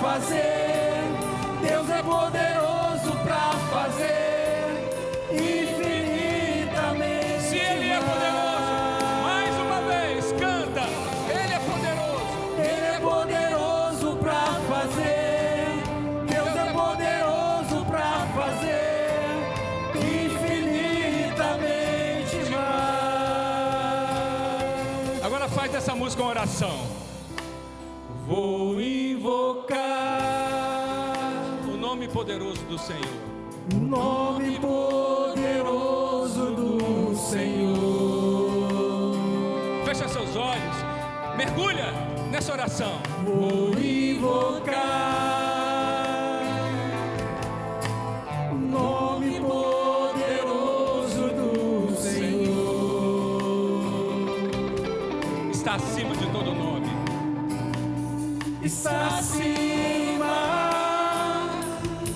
fazer. Deus é poderoso para fazer infinitamente. Se Ele é poderoso, mais uma vez, canta. Ele é poderoso. Ele é poderoso para fazer. Deus é poderoso para fazer infinitamente mais. Agora faz dessa música uma oração. Vou invocar O nome poderoso do Senhor. o nome poderoso do Senhor. Fecha seus olhos. Mergulha nessa oração. Vou invocar o nome poderoso do Senhor. Está acima de todo nome. Está acima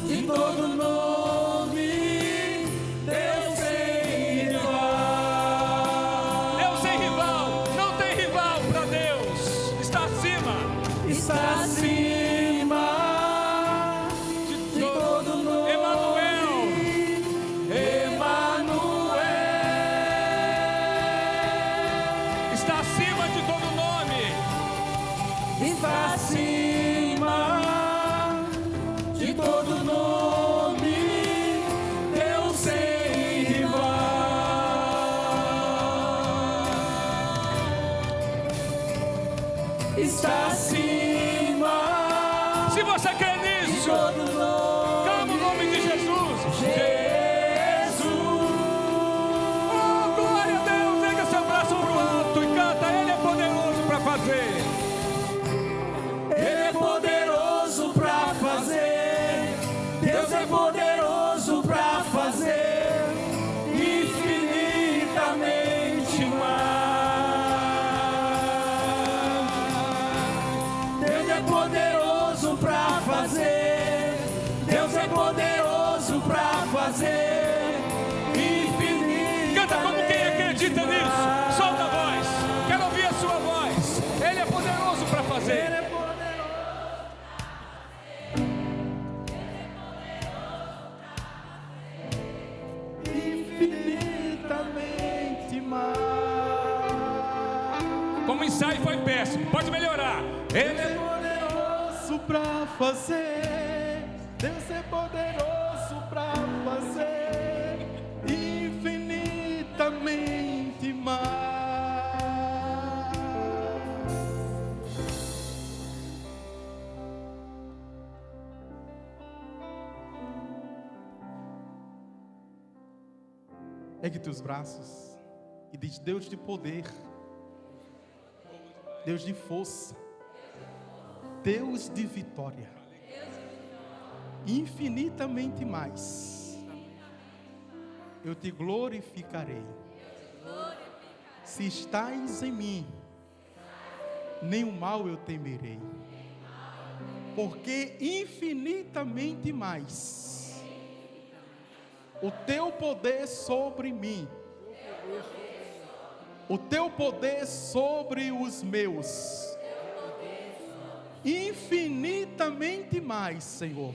de todo nome. Deus sem rival. Deus sem rival. Não tem rival para Deus. Está acima. Está acima de todo nome. Emanuel. Emanuel. Está acima de todo nome. Está acima de todo nome. Deus sem rival. Está acima. Se você crê nisso, clama o nome de Jesus. Oh, glória a Deus. Erga seu braço pro alto e canta. Ele é poderoso para fazer. Ele é poderoso para fazer. Deus é poderoso para fazer infinitamente mais. Deus é poderoso para fazer. Deus é poderoso para fazer infinitamente. Canta como quem acredita nisso. Solta a voz. Quero ouvir a sua voz. Ele é poderoso para fazer. Infinitamente mais. Como o ensaio foi péssimo. Pode melhorar. Ele É poderoso pra fazer. Deus é poderoso pra fazer infinitamente mais. Ergue teus braços e diz: Deus de poder, Deus de força, Deus de vitória, infinitamente mais, eu te glorificarei. Se estás em mim, nenhum mal eu temerei, porque infinitamente mais o teu poder sobre mim, o teu poder sobre os meus, infinitamente mais, Senhor,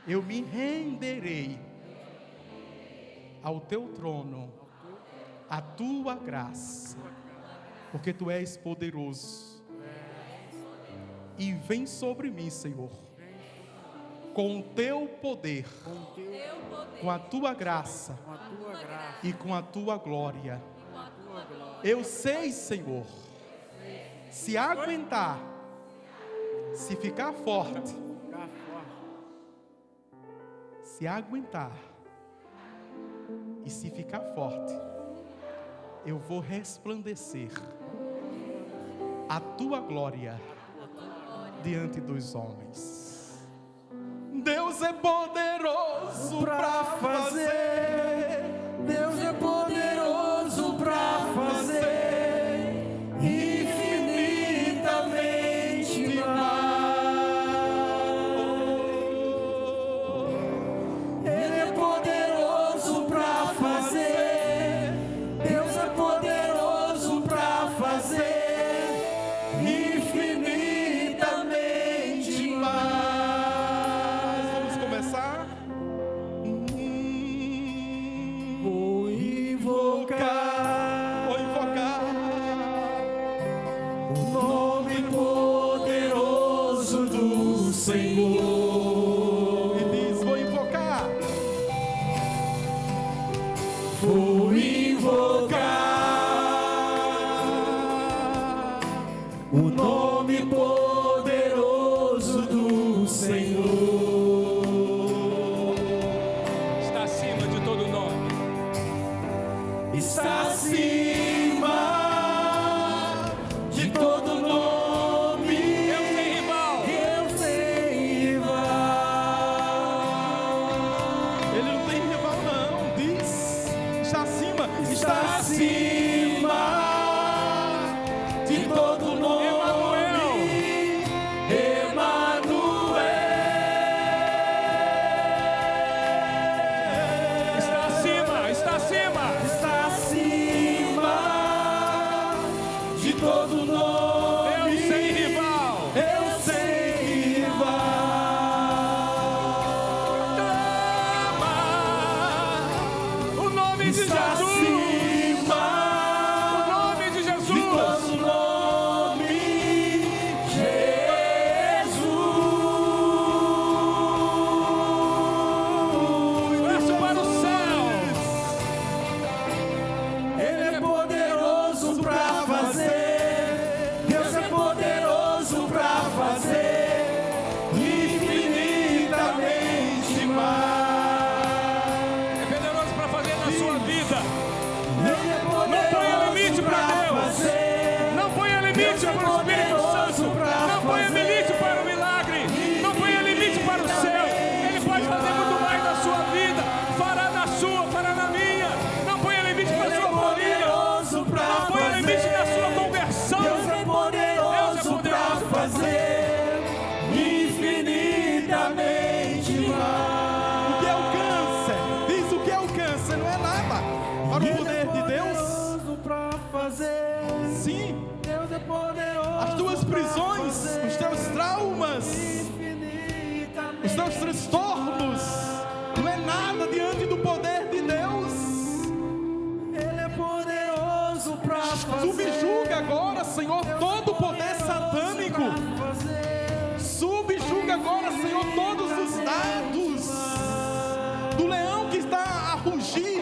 eu me renderei ao teu trono, à tua graça, porque tu és poderoso, e vem sobre mim, Senhor, com o teu poder, com a tua graça e com a tua glória. Eu sei, Senhor, se aguentar, se ficar forte, se aguentar e se ficar forte, eu vou resplandecer a tua glória diante dos homens. Deus é poderoso para fazer. Deus é poderoso para fazer infinitamente mais. Ele é poderoso para fazer. Deus é poderoso para fazer infinitamente Senhor. E diz: vou invocar. Vou invocar o nome poderoso do Senhor. Está acima de todo nome. Está acima de todo nome. Deus sem rival. Deus sem rival. Ele não tem rival não, diz, está acima, Está acima de todo nome. Emanuel. Está acima, está acima. Está acima de todo nome. Deus sem rival. Deus sem rival. Clama o nome de Está Jesus. acima O nome de de Jesus. todo nome. Jesus. Braço para o céu. Ele é poderoso pra fazer. Deus é poderoso pra fazer infinitamente mais. É poderoso para fazer na sua vida. Ele é Não ponha limite poderoso para pra Deus. fazer. Não ponha limite para o Espírito Santo. Não ponha limite para o milagre. Não ponha limite para o céu. Ele pode fazer muito mais na sua vida. Fará na sua, fará na minha. Não ponha limite para a Ele é sua família. poderoso pra Não ponha limite fazer. na sua conversão. Deus é poderoso pra fazer infinitamente o mais. que é o câncer? Diz: o que é o câncer? Não é nada para o Ele poder é de Deus. poderoso pra fazer. Sim, Deus é poderoso. as tuas pra prisões, fazer os teus traumas, infinitamente os teus transtornos, não é nada diante do poder de Deus. Ele é poderoso pra fazer. Subjuga agora, Senhor, todo o poder satânico. Subjuga agora, Senhor, todos os dados do leão que está a rugir.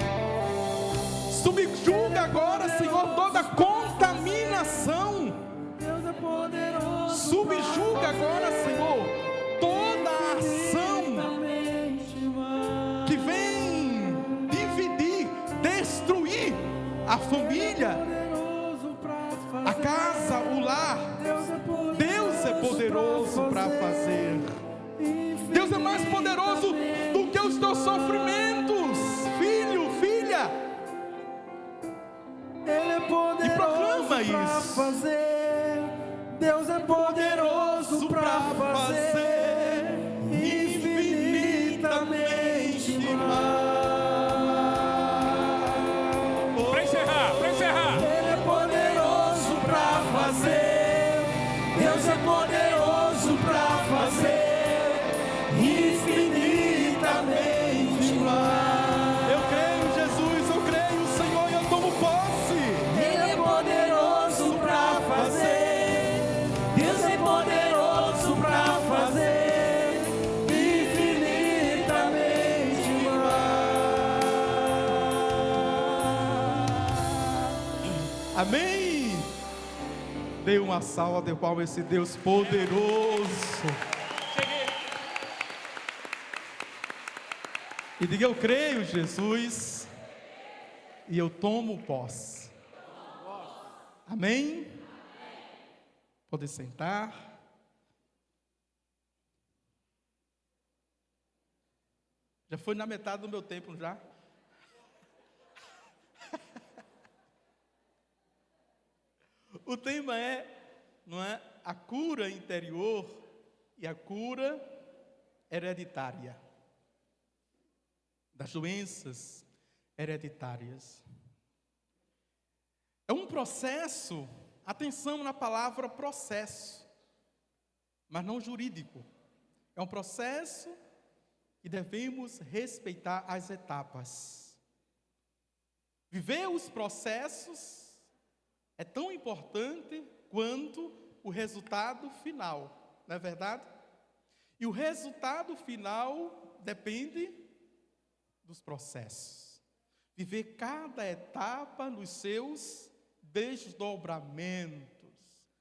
Subjuga agora, Senhor, toda a contaminação. Deus é poderoso. Subjuga agora, Senhor, toda a ação que vem dividir, destruir a família, a casa, o lar. Deus é poderoso para fazer. Deus é mais poderoso do que os teus sofrimentos, filho, filha. Ele é poderoso E proclama pra isso. fazer. Deus é poderoso pra fazer infinitamente mais. Para encerrar, para encerrar. Ele é poderoso pra fazer. Deus é poderoso pra fazer infinitamente mais. Eu creio, Jesus, eu creio, Senhor, e eu tomo posse. Ele é poderoso pra fazer. Deus é poderoso pra fazer infinitamente mais. Amém. Dê uma salva de palmas a esse Deus poderoso. Cheguei. E diga: eu creio, Jesus, e eu tomo posse. Amém? Pode sentar. Já foi na metade do meu tempo já. O tema não é a cura interior e a cura hereditária das doenças hereditárias. É um processo, atenção na palavra processo, mas não jurídico. É um processo e devemos respeitar as etapas. Viver os processos é tão importante quanto o resultado final, não é verdade? E o resultado final depende dos processos. Viver cada etapa nos seus desdobramentos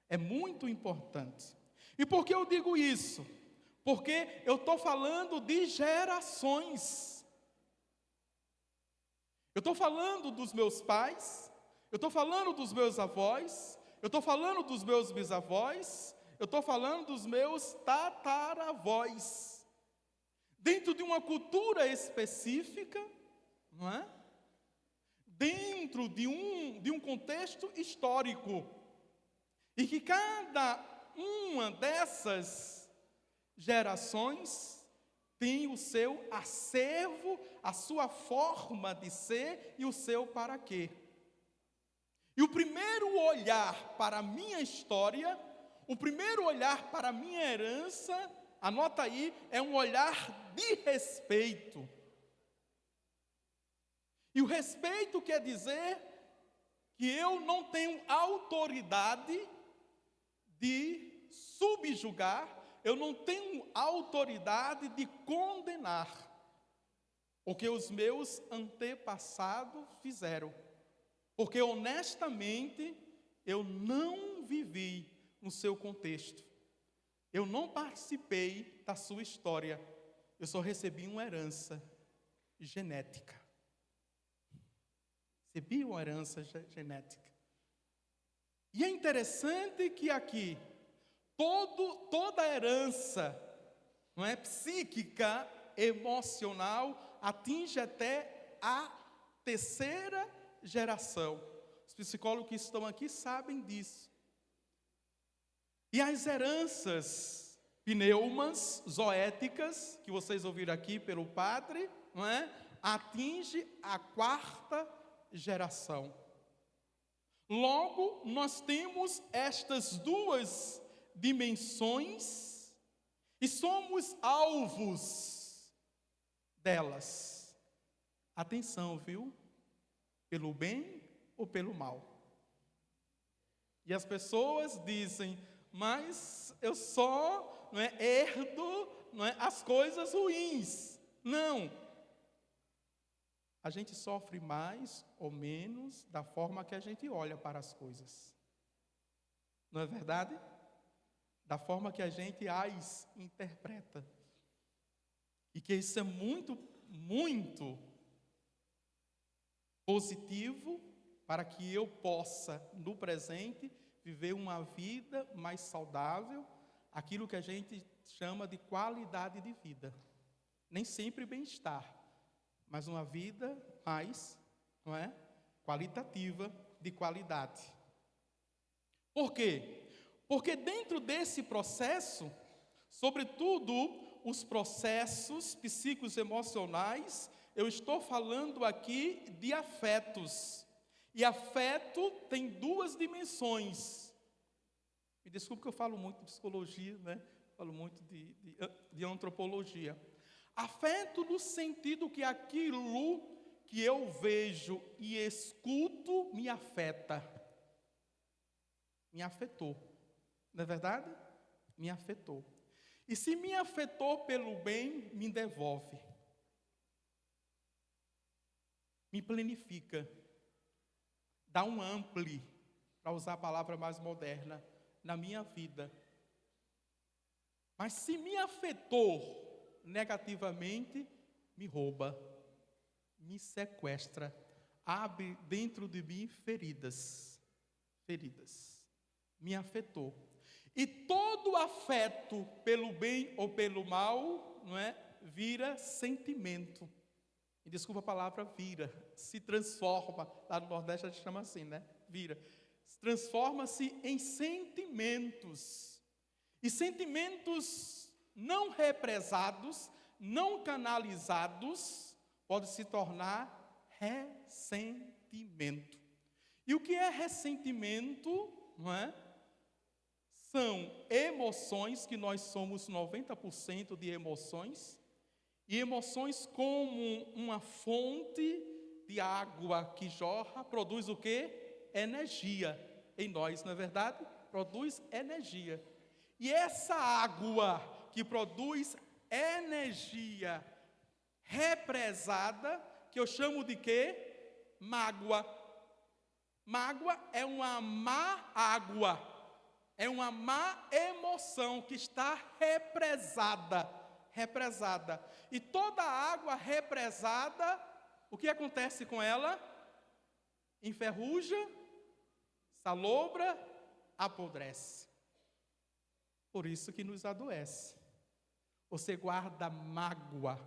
é muito importante. E por que eu digo isso? Porque eu estou falando de gerações. Eu estou falando dos meus pais, eu estou falando dos meus avós, eu estou falando dos meus bisavós, eu estou falando dos meus tataravós. Dentro de uma cultura específica, não é? Dentro de um contexto histórico. E que cada uma dessas gerações tem o seu acervo, a sua forma de ser e o seu para quê. E o primeiro olhar para a minha história, o primeiro olhar para a minha herança, anota aí, é um olhar de respeito. E o respeito quer dizer que eu não tenho autoridade de subjugar, eu não tenho autoridade de condenar o que os meus antepassados fizeram. Porque honestamente eu não vivi no seu contexto. Eu não participei da sua história. Eu só recebi uma herança genética. Recebi uma herança genética. E é interessante que aqui, toda a herança, não é, psíquica, emocional, atinge até a terceira geração. Os psicólogos que estão aqui sabem disso. E as heranças pneumas, zoéticas, que vocês ouviram aqui pelo padre, não é, atinge a quarta geração. Logo, nós temos estas duas dimensões e somos alvos delas. Atenção, viu? Pelo bem ou pelo mal. E as pessoas dizem, mas eu só herdo as coisas ruins. Não. A gente sofre mais ou menos da forma que a gente olha para as coisas. Não é verdade? Da forma que a gente as interpreta. E que isso é muito, muito positivo para que eu possa, no presente, viver uma vida mais saudável, aquilo que a gente chama de qualidade de vida. Nem sempre bem-estar, mas uma vida mais, não é, qualitativa, de qualidade. Por quê? Porque dentro desse processo, sobretudo os processos psíquicos emocionais, eu estou falando aqui de afetos. E afeto tem duas dimensões. Me desculpe que eu falo muito de psicologia, né? Falo muito de antropologia. Afeto no sentido que aquilo que eu vejo e escuto me afeta. Me afetou. Não é verdade? Me afetou. E se me afetou pelo bem, me devolve. Me planifica. Dá um ampli, para usar a palavra mais moderna, na minha vida. Mas se me afetou negativamente, me rouba, me sequestra, abre dentro de mim feridas, me afetou. E todo afeto, pelo bem ou pelo mal, não é, vira sentimento. E desculpa a palavra vira, se transforma, lá no Nordeste a gente chama assim, né? Vira. Transforma-se em sentimentos. E sentimentos não represados, não canalizados, podem se tornar ressentimento. E o que é ressentimento, não é? São emoções, que nós somos 90% de emoções, e emoções como uma fonte de água que jorra, produz o quê? Energia em nós, não é verdade? Produz energia. E essa água que produz energia represada, que eu chamo de quê? Mágoa. Mágoa é uma má água, é uma má emoção que está represada. E toda água represada, o que acontece com ela? Enferruja, salobra, apodrece. Por isso que nos adoece. Você guarda mágoa,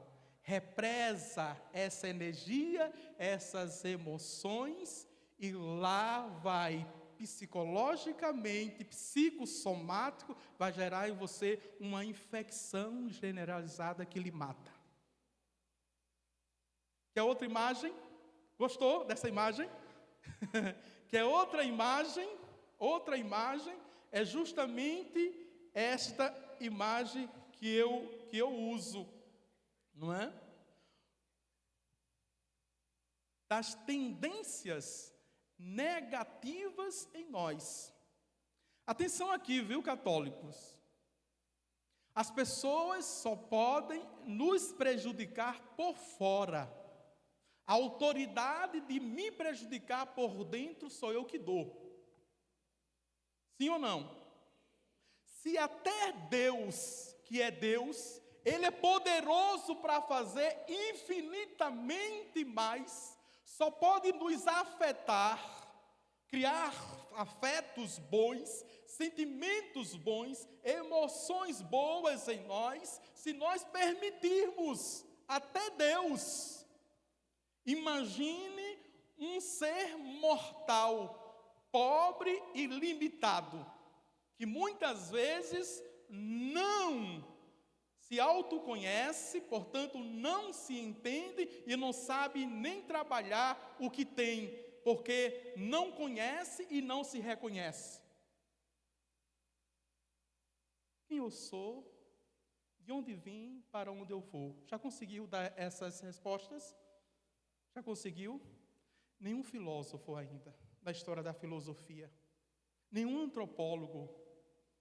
represa essa energia, essas emoções, e lá vai psicologicamente, psicossomático, vai gerar em você uma infecção generalizada que lhe mata. Quer outra imagem? Gostou dessa imagem? Quer outra imagem? Outra imagem é justamente esta imagem que eu uso, não é? Das tendências negativas em nós. Atenção aqui, viu, católicos? As pessoas só podem nos prejudicar por fora. A autoridade de me prejudicar por dentro sou eu que dou. Sim ou não? Se até Deus, que é Deus, Ele é poderoso para fazer infinitamente mais, só pode nos afetar, criar afetos bons, sentimentos bons, emoções boas em nós, se nós permitirmos. Até Deus. Imagine um ser mortal, pobre e limitado, que muitas vezes não se autoconhece, portanto não se entende e não sabe nem trabalhar o que tem, porque não conhece e não se reconhece. Quem eu sou? De onde vim? Para onde eu vou? Já conseguiu dar essas respostas? Já conseguiu? Nenhum filósofo ainda, da história da filosofia, nenhum antropólogo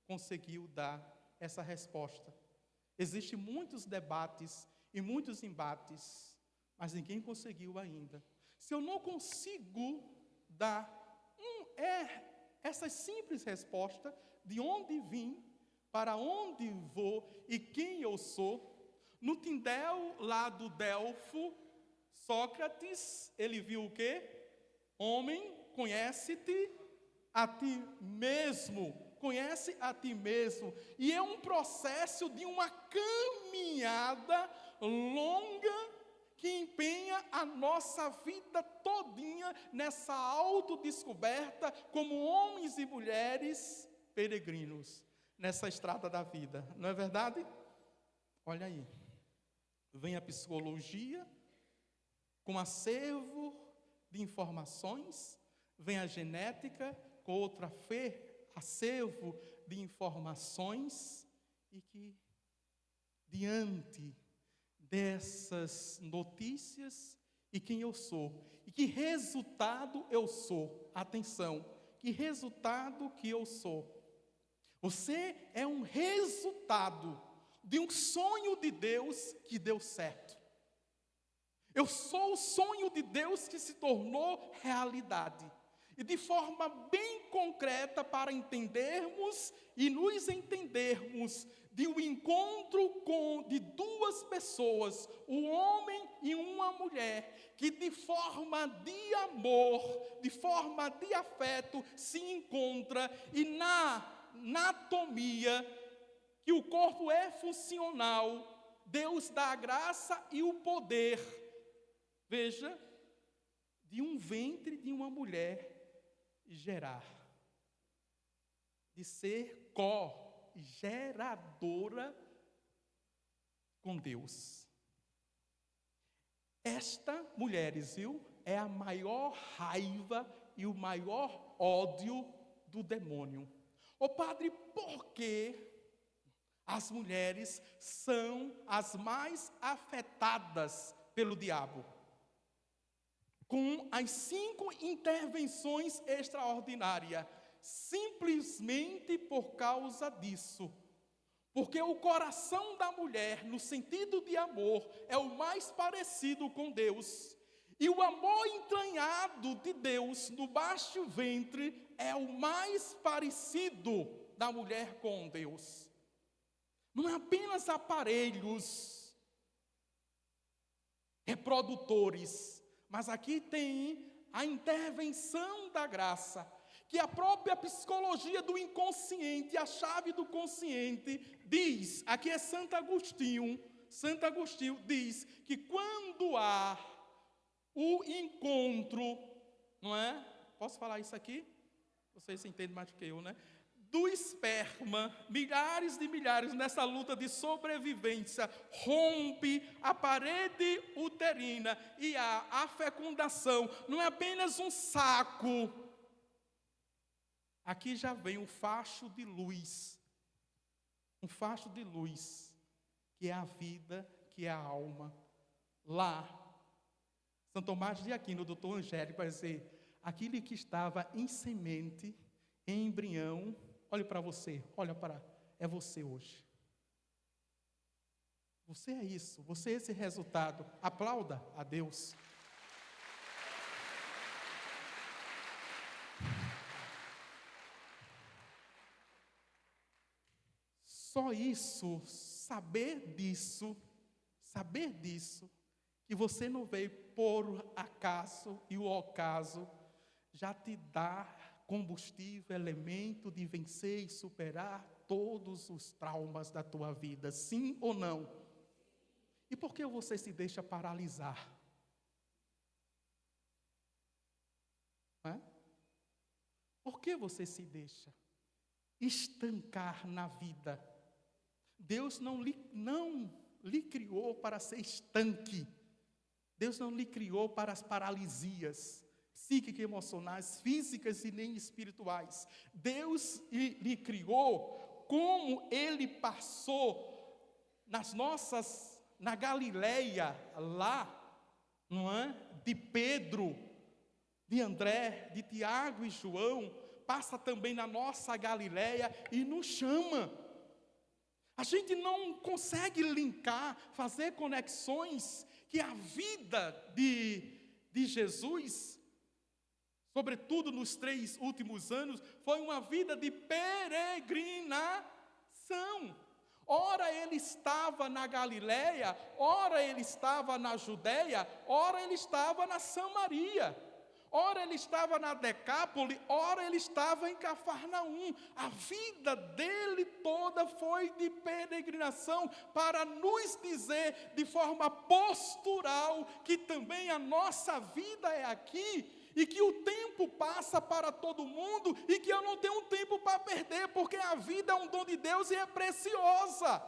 conseguiu dar essa resposta. Existem muitos debates e muitos embates, mas ninguém conseguiu ainda. Se eu não consigo dar essa simples resposta, de onde vim, para onde vou e quem eu sou, no Tindel lá do Delfo, Sócrates, ele viu o quê? Homem, conhece-te a ti mesmo. Conhece a ti mesmo. E é um processo de uma caminhada longa que empenha a nossa vida todinha nessa autodescoberta como homens e mulheres peregrinos nessa estrada da vida. Não é verdade? Olha aí. Vem a psicologia com acervo de informações, vem a genética com outra acervo de informações, e que diante dessas notícias, e quem eu sou, e que resultado eu sou, atenção, que resultado que eu sou. Você é um resultado de um sonho de Deus que deu certo. Eu sou o sonho de Deus que se tornou realidade. E de forma bem concreta, para entendermos e nos entendermos de um encontro de duas pessoas, um homem e uma mulher, que de forma de amor, de forma de afeto, se encontra, e na anatomia, que o corpo é funcional, Deus dá a graça e o poder. Veja, de um ventre de uma mulher gerar, de ser co-geradora com Deus. Esta, mulheres, viu, é a maior raiva e o maior ódio do demônio. Ô padre, por que as mulheres são as mais afetadas pelo diabo? Com as 5 intervenções extraordinárias, simplesmente por causa disso. Porque o coração da mulher, no sentido de amor, é o mais parecido com Deus. E o amor entranhado de Deus no baixo ventre é o mais parecido da mulher com Deus. Não é apenas aparelhos reprodutores, mas aqui tem a intervenção da graça, que a própria psicologia do inconsciente, a chave do consciente, diz, aqui é Santo Agostinho diz que quando há o encontro, não é? Posso falar isso aqui? Vocês entendem mais do que eu, né? Do esperma, milhares de milhares nessa luta de sobrevivência, rompe a parede uterina e a fecundação não é apenas um saco. Aqui já vem um facho de luz, que é a vida, que é a alma. Lá, Santo Tomás de Aquino, o doutor Angélico, vai dizer, aquele que estava em semente, em embrião, olhe para você, é você hoje. Você é isso, você é esse resultado. Aplauda a Deus. Só isso, saber disso, que você não veio por acaso e o ocaso, já te dá combustível, elemento de vencer e superar todos os traumas da tua vida, sim ou não? E por que você se deixa paralisar? Por que você se deixa estancar na vida? Deus não lhe criou para ser estanque. Deus não lhe criou para as paralisias psíquicas, emocionais, físicas e nem espirituais. Deus lhe criou como Ele passou na Galileia, lá, não é? De Pedro, de André, de Tiago e João, passa também na nossa Galileia e nos chama. A gente não consegue linkar, fazer conexões que a vida de Jesus, sobretudo nos 3 últimos anos, foi uma vida de peregrinação. Ora ele estava na Galileia, ora ele estava na Judeia, ora ele estava na Samaria. Ora ele estava na Decápole, ora ele estava em Cafarnaum. A vida dele toda foi de peregrinação para nos dizer de forma postural que também a nossa vida é aqui e que o tempo passa para todo mundo e que eu não tenho tempo para perder, porque a vida é um dom de Deus e é preciosa.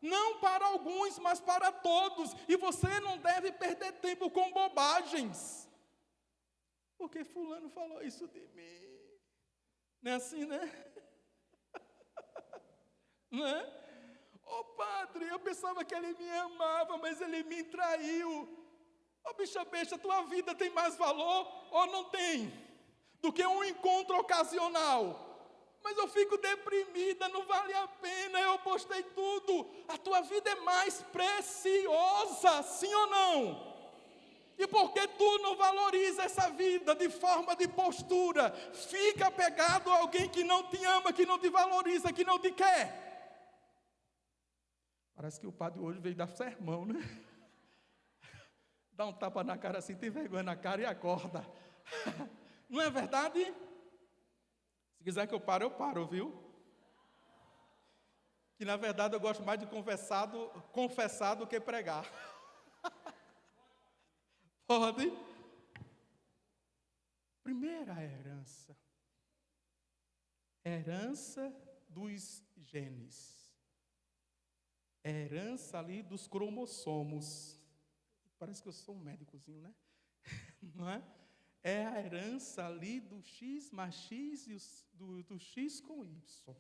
Não para alguns, mas para todos. E você não deve perder tempo com bobagens. Porque fulano falou isso de mim. Não é assim, né? Não é? Ô padre, eu pensava que ele me amava, mas ele me traiu. Ô bicha besta, tua vida tem mais valor ou não tem? Do que um encontro ocasional. Mas eu fico deprimida, não vale a pena, eu postei tudo. A tua vida é mais preciosa, sim ou não? E por que tu não valoriza essa vida de forma de postura? Fica apegado a alguém que não te ama, que não te valoriza, que não te quer. Parece que o padre hoje veio dar sermão, né? Dá um tapa na cara assim, tem vergonha na cara e acorda. Não é verdade? Se quiser que eu paro, viu? Que na verdade eu gosto mais de confessar do que pregar. Pode? Primeira herança. Herança dos genes. Herança ali dos cromossomos. Parece que eu sou um médicozinho, né? Não é? É a herança ali do X mais X e do X com Y.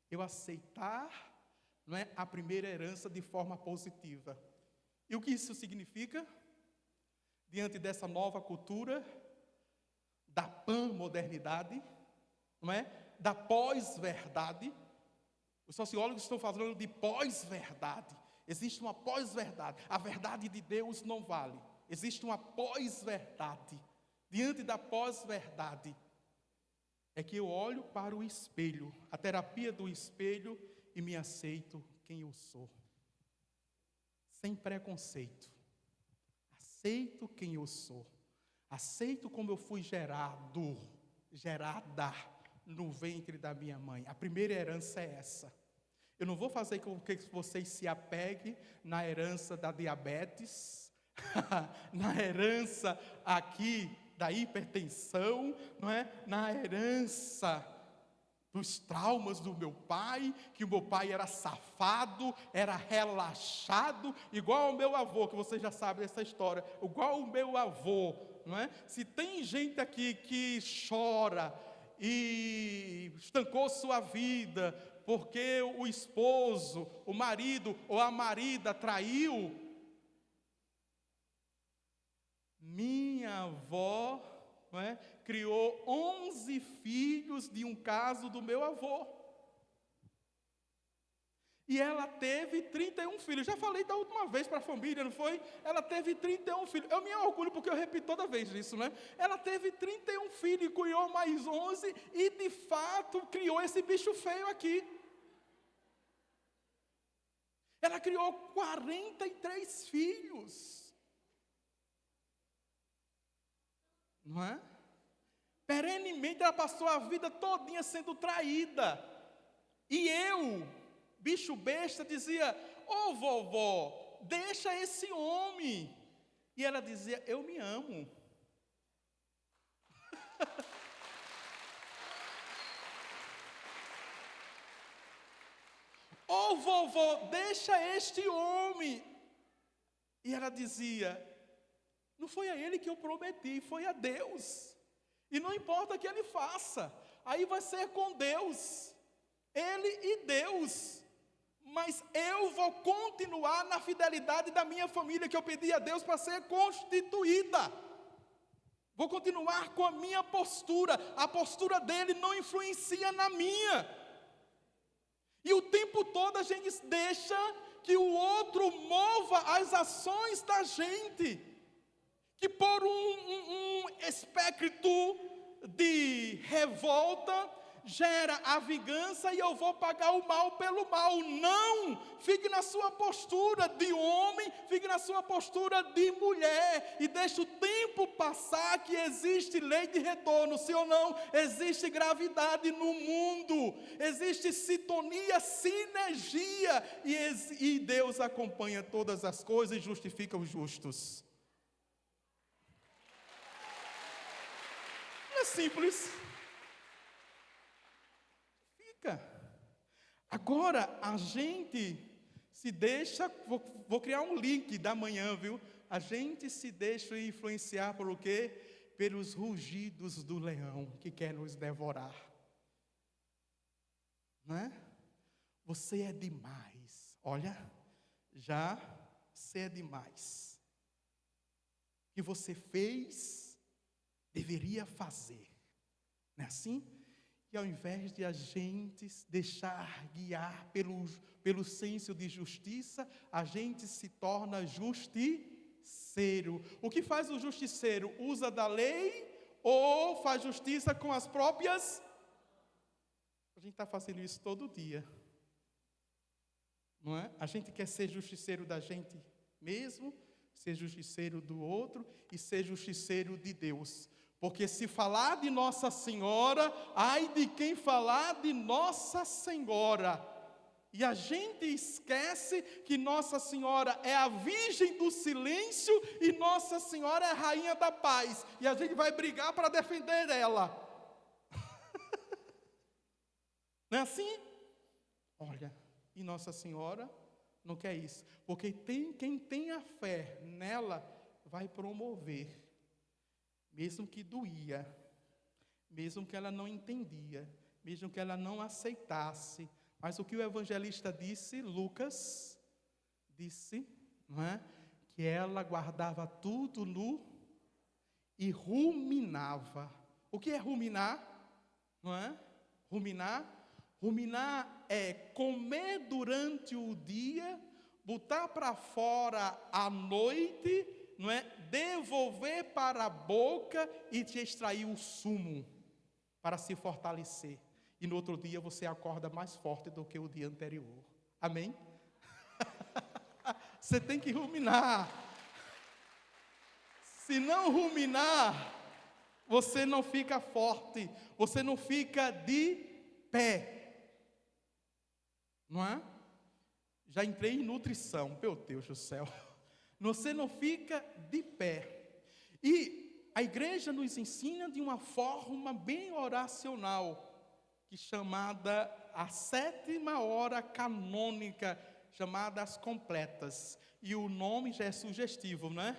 Eu aceitar, não é, a primeira herança de forma positiva. E o que isso significa? Diante dessa nova cultura, da pan-modernidade, não é? Da pós-verdade, Os sociólogos estão falando de pós-verdade. Existe uma pós-verdade. A verdade de Deus não vale. Existe uma pós-verdade. Diante da pós-verdade, é que eu olho para o espelho, a terapia do espelho, e me aceito quem eu sou. Sem preconceito. Aceito quem eu sou. Aceito como eu fui gerada no ventre da minha mãe. A primeira herança é essa. Eu não vou fazer com que vocês se apeguem na herança da diabetes, na herança aqui da hipertensão, não é? Na herança dos traumas do meu pai, que o meu pai era safado, era relaxado, igual ao meu avô, que vocês já sabem dessa história, igual ao meu avô, não é? Se tem gente aqui que chora e estancou sua vida porque o esposo, o marido ou a marida traiu, minha avó, não é, criou 11 filhos de um caso do meu avô. E ela teve 31 filhos. Já falei da última vez para a família, não foi? Ela teve 31 filhos. Eu me orgulho porque eu repito toda vez isso, né? Ela teve 31 filhos e criou mais 11 e de fato criou esse bicho feio aqui. Ela criou 43 filhos. Não é? Perenemente ela passou a vida todinha sendo traída. E eu, bicho besta, dizia: ô vovó, deixa esse homem. E ela dizia: eu me amo. Ô vovó, deixa este homem. E ela dizia: não foi a ele que eu prometi, foi a Deus. E não importa o que ele faça, aí vai ser com Deus, ele e Deus. Mas eu vou continuar na fidelidade da minha família, que eu pedi a Deus para ser constituída. Vou continuar com a minha postura. A postura dele não influencia na minha. E o tempo todo a gente deixa que o outro mova as ações da gente. Que por um espectro de revolta gera a vingança e eu vou pagar o mal pelo mal. Não! Fique na sua postura de homem, fique na sua postura de mulher e deixe o tempo passar, que existe lei de retorno, sim ou não? Existe gravidade no mundo, existe sintonia, sinergia e Deus acompanha todas as coisas e justifica os justos. Não é simples. Agora a gente se deixa, vou criar um link da manhã, viu? A gente se deixa influenciar por o quê? Pelos rugidos do leão que quer nos devorar. Não é? Você é demais. Olha, já você é demais. O que você fez, deveria fazer. Não é assim? E ao invés de a gente deixar guiar pelo senso de justiça, a gente se torna justiceiro. O que faz o justiceiro? Usa da lei ou faz justiça com as próprias? A gente está fazendo isso todo dia. Não é? A gente quer ser justiceiro da gente mesmo, ser justiceiro do outro e ser justiceiro de Deus. Porque se falar de Nossa Senhora, ai de quem falar de Nossa Senhora. E a gente esquece que Nossa Senhora é a Virgem do Silêncio e Nossa Senhora é a Rainha da Paz. E a gente vai brigar para defender ela. Não é assim? Olha, e Nossa Senhora não quer isso. Porque quem tem a fé nela vai promover. Mesmo que doía, mesmo que ela não entendia, mesmo que ela não aceitasse. Mas o que o evangelista disse, Lucas, disse, não é? Que ela guardava tudo e ruminava. O que é ruminar? Não é? Ruminar é comer durante o dia, botar para fora à noite, não é? Devolver para a boca e te extrair o sumo para se fortalecer. E no outro dia você acorda mais forte do que o dia anterior. Amém? Você tem que ruminar. Se não ruminar, você não fica forte, você não fica de pé. Não é? Já entrei em nutrição, meu Deus do céu. Você não fica de pé. E a igreja nos ensina de uma forma bem oracional, que chamada a 7ª hora canônica, chamada as completas. E o nome já é sugestivo, não é?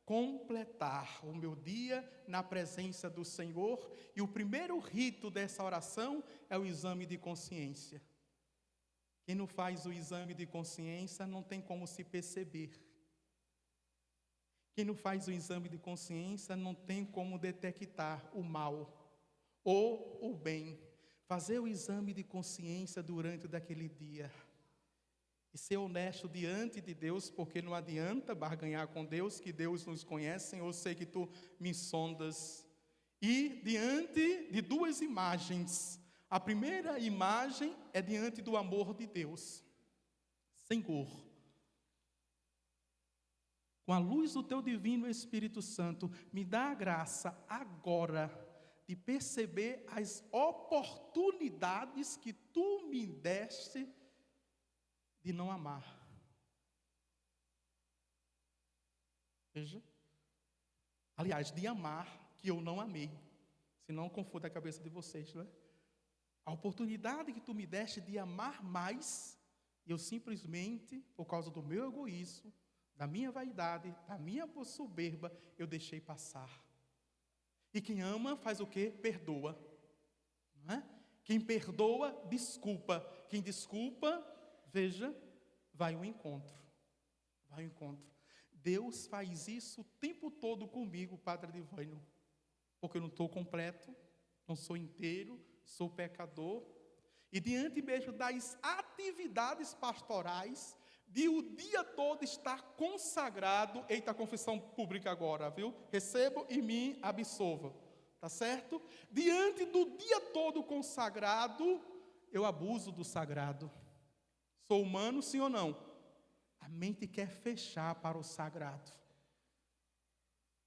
Completar o meu dia na presença do Senhor. E o primeiro rito dessa oração é o exame de consciência. Quem não faz o exame de consciência não tem como se perceber. Quem não faz o exame de consciência não tem como detectar o mal ou o bem. Fazer o exame de consciência durante daquele dia. E ser honesto diante de Deus, porque não adianta barganhar com Deus, que Deus nos conhece, eu sei que tu me sondas. E diante de 2 imagens. A primeira imagem é diante do amor de Deus. Senhor, com a luz do teu divino Espírito Santo, me dá a graça agora de perceber as oportunidades que tu me deste de não amar. Veja. Aliás, de amar que eu não amei. Senão confunda a cabeça de vocês, não é? A oportunidade que tu me deste de amar mais, eu simplesmente, por causa do meu egoísmo, da minha vaidade, da minha soberba, eu deixei passar. E quem ama faz o quê? Perdoa. Não é? Quem perdoa, desculpa. Quem desculpa, veja, vai ao encontro. Vai ao encontro. Deus faz isso o tempo todo comigo, Padre Divânio. Porque eu não estou completo, não sou inteiro, sou pecador. E diante mesmo das atividades pastorais, de o dia todo estar consagrado, eita, confissão pública agora, viu? Recebo e me absolva, tá certo? Diante do dia todo consagrado, eu abuso do sagrado. Sou humano, sim ou não? A mente quer fechar para o sagrado.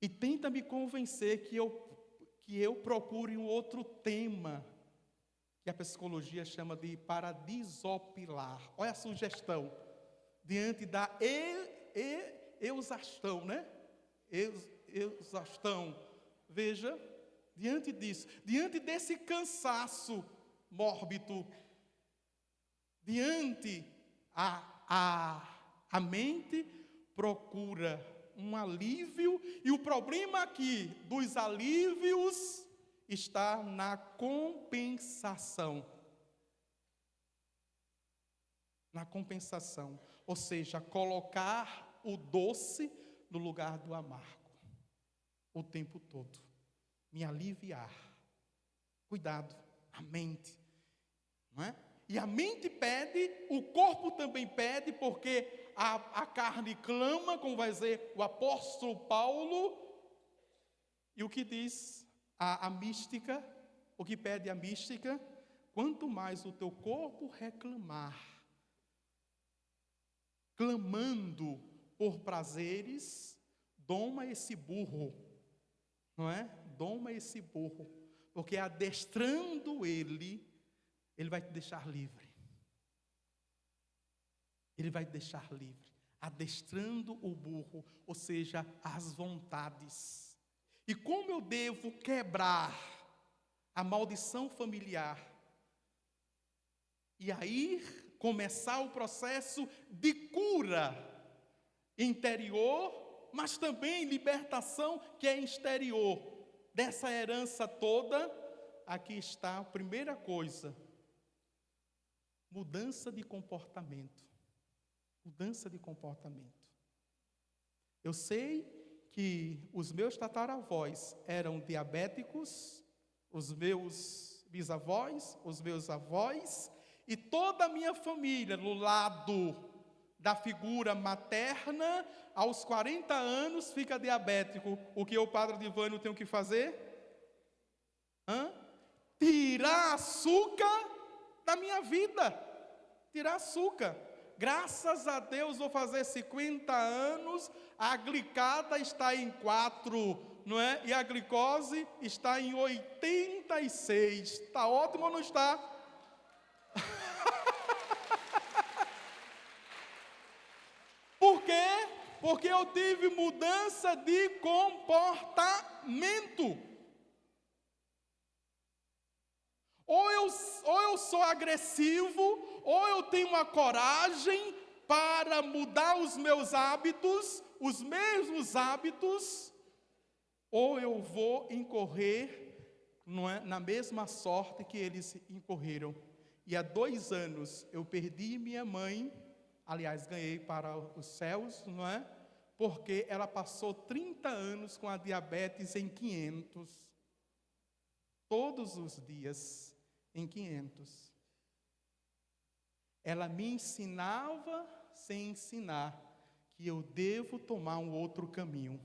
E tenta me convencer que eu procure um outro tema, que a psicologia chama de para desopilar. Olha a sugestão. Diante da exaustão, né? Exaustão. Veja, diante disso, diante desse cansaço mórbido, diante a mente procura um alívio, e o problema aqui dos alívios está na compensação. Na compensação, ou seja, colocar o doce no lugar do amargo, o tempo todo, me aliviar. Cuidado, a mente, não é? E a mente pede, o corpo também pede, porque a carne clama, como vai dizer o apóstolo Paulo. E o que diz a mística, o que pede a mística? Quanto mais o teu corpo reclamar, clamando por prazeres, doma esse burro, não é? Doma esse burro, porque adestrando ele vai te deixar livre. Ele vai te deixar livre, adestrando o burro, ou seja, as vontades. E como eu devo quebrar a maldição familiar? E aí começar o processo de cura interior, mas também libertação que é exterior. Dessa herança toda, aqui está a primeira coisa: mudança de comportamento. Mudança de comportamento. Eu sei que os meus tataravós eram diabéticos, os meus bisavós, os meus avós, E toda a minha família, no lado da figura materna, aos 40 anos fica diabético. O que o padre Divânio tem que fazer? Tirar açúcar da minha vida. Tirar açúcar. Graças a Deus, vou fazer 50 anos, a glicada está em 4, não é? E a glicose está em 86. Está ótimo ou não está? Por quê? Porque eu tive mudança de comportamento. Ou eu sou agressivo, ou eu tenho uma coragem para mudar os meus hábitos, os mesmos hábitos, ou eu vou incorrer na mesma sorte que eles incorreram. E há 2 anos eu perdi minha mãe, aliás, ganhei para os céus, não é? Porque ela passou 30 anos com a diabetes em 500. Todos os dias em 500. Ela me ensinava sem ensinar que eu devo tomar um outro caminho.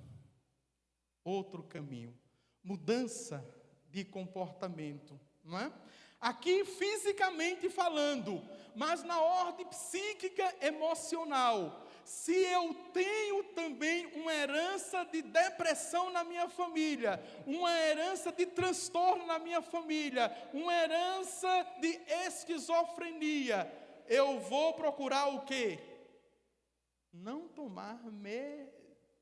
Outro caminho. Mudança de comportamento, não é? Aqui fisicamente falando, mas na ordem psíquica emocional. Se eu tenho também uma herança de depressão na minha família, uma herança de transtorno na minha família, uma herança de esquizofrenia, eu vou procurar o quê? Não tomar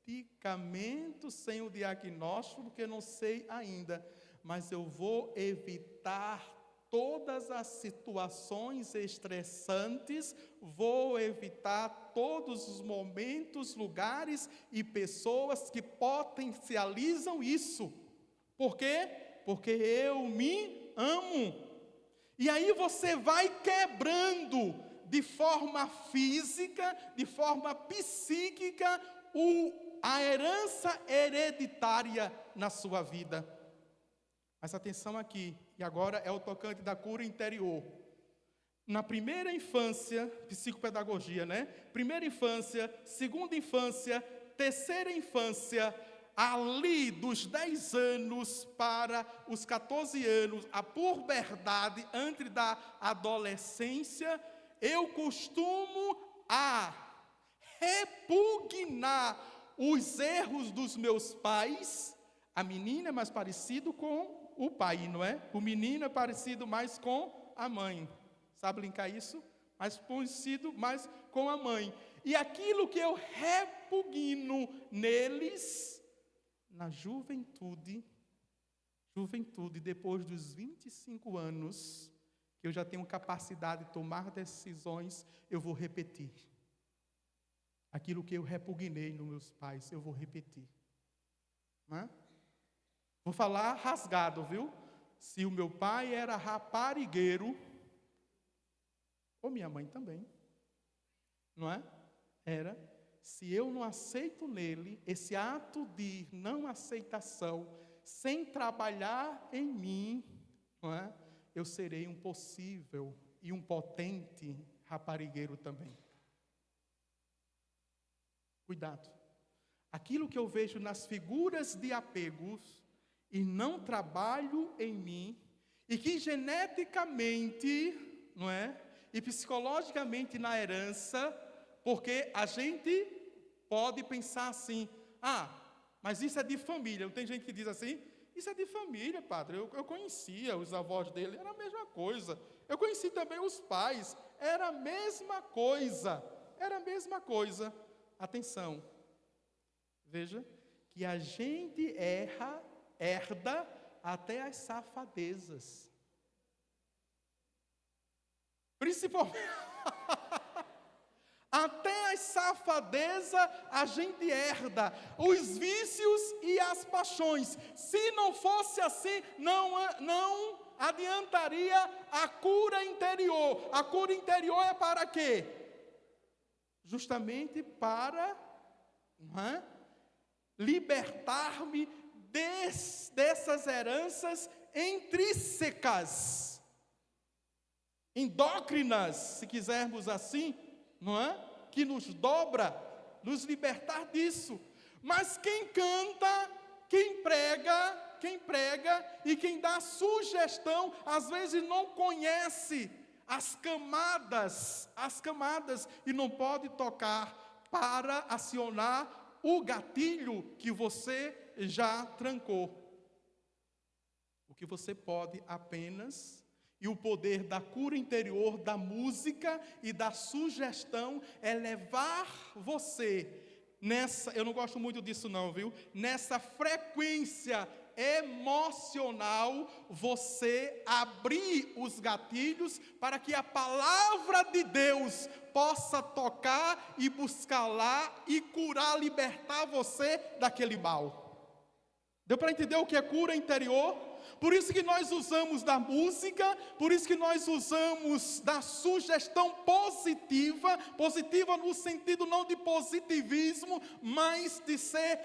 medicamento sem o diagnóstico, porque eu não sei ainda, mas eu vou evitar todas as situações estressantes, vou evitar todos os momentos, lugares e pessoas que potencializam isso. Por quê? Porque eu me amo. E aí você vai quebrando de forma física, de forma psíquica, a herança hereditária na sua vida. Mas atenção aqui, e agora é o tocante da cura interior. Na primeira infância, psicopedagogia, né? Primeira infância, segunda infância, terceira infância, ali dos 10 anos para os 14 anos, a puberdade, antes da adolescência, eu costumo a repugnar os erros dos meus pais. A menina é mais parecido com o pai, não é? O menino é parecido mais com a mãe. Sabe linkar isso? Mais parecido mais com a mãe. E aquilo que eu repugno neles, na juventude, depois dos 25 anos, que eu já tenho capacidade de tomar decisões, eu vou repetir. Aquilo que eu repugnei nos meus pais, eu vou repetir. Não é? Vou falar rasgado, viu? Se o meu pai era raparigueiro, ou minha mãe também, não é? Era. Se eu não aceito nele, esse ato de não aceitação, sem trabalhar em mim, não é? Eu serei um possível e um potente raparigueiro também. Cuidado. Aquilo que eu vejo nas figuras de apegos, e não trabalho em mim, e que geneticamente, não é? E psicologicamente na herança, porque a gente pode pensar assim, mas isso é de família. Não tem gente que diz assim, isso é de família, padre. Eu conhecia os avós dele, era a mesma coisa. Eu conheci também os pais, era a mesma coisa. Era a mesma coisa. Atenção, veja que a gente herda até as safadezas. Principalmente, até as safadezas a gente herda, os vícios e as paixões. Se não fosse assim, não adiantaria a cura interior. A cura interior é para quê? Justamente para libertar-me dessas heranças intrínsecas. endócrinas, se quisermos assim, não é? Que nos dobra, nos libertar disso. Mas quem canta, quem prega e quem dá sugestão, às vezes não conhece as camadas e não pode tocar para acionar o gatilho que você já trancou. O que você pode apenas, e o poder da cura interior, da música e da sugestão é levar você nessa, eu não gosto muito disso não, viu? Nessa frequência emocional, você abrir os gatilhos para que a palavra de Deus possa tocar e buscar lá e curar, libertar você daquele mal. Deu para entender o que é cura interior? Por isso que nós usamos da música, por isso que nós usamos da sugestão positiva, positiva no sentido não de positivismo, mas de ser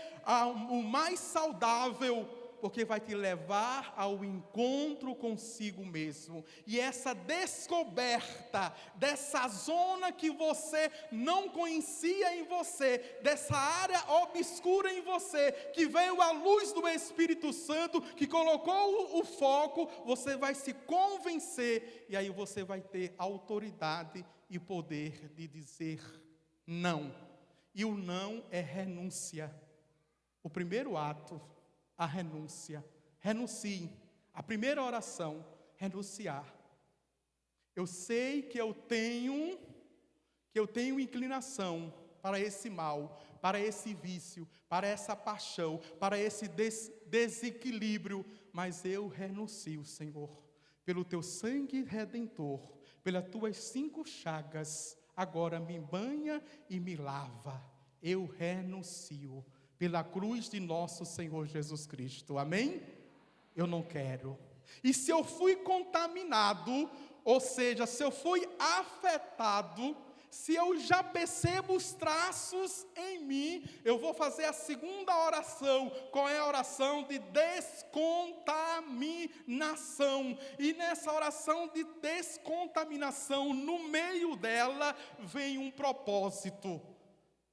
o mais saudável, porque vai te levar ao encontro consigo mesmo. E essa descoberta dessa zona que você não conhecia em você, dessa área obscura em você, que veio à luz do Espírito Santo, que colocou o foco, você vai se convencer, e aí você vai ter autoridade e poder de dizer não. E o não é renúncia. O primeiro ato, a renúncia. Renuncie. A primeira oração, renunciar. Eu sei que eu tenho inclinação para esse mal, para esse vício, para essa paixão, para esse desequilíbrio, mas eu renuncio, Senhor, pelo teu sangue redentor, pelas tuas 5 chagas, agora me banha e me lava. Eu renuncio. Pela cruz de nosso Senhor Jesus Cristo, amém? Eu não quero. E se eu fui contaminado, ou seja, se eu fui afetado, se eu já percebo os traços em mim, eu vou fazer a segunda oração. Qual é a oração? De descontaminação. E nessa oração de descontaminação, no meio dela, vem um propósito.